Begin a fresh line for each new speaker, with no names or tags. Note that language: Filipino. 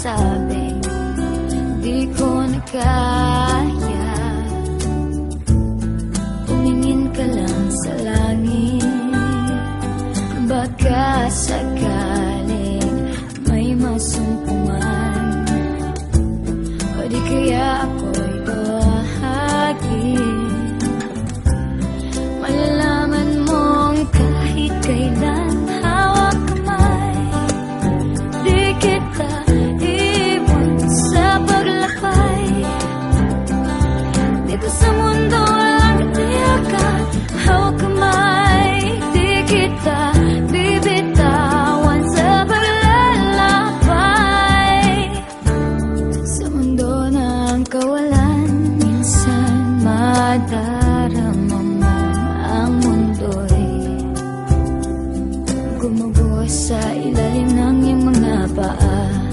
sinasabing di ko na kaya. Tumingin ka lang sa langit, baka sakaling may masumpungan, o di kaya ako'y bahagi. Malalaman mong kahit kailan hawak kamay, di kita iwan sa paglakbay. Dito sa mundo walang katiyakan, hawak kamay, di kita bibitawan sa paglalakbay. Sa mundo ng kawalan, minsan madarama mo ang mundo'y gumuguho sa ilalim ng iyong mga paa.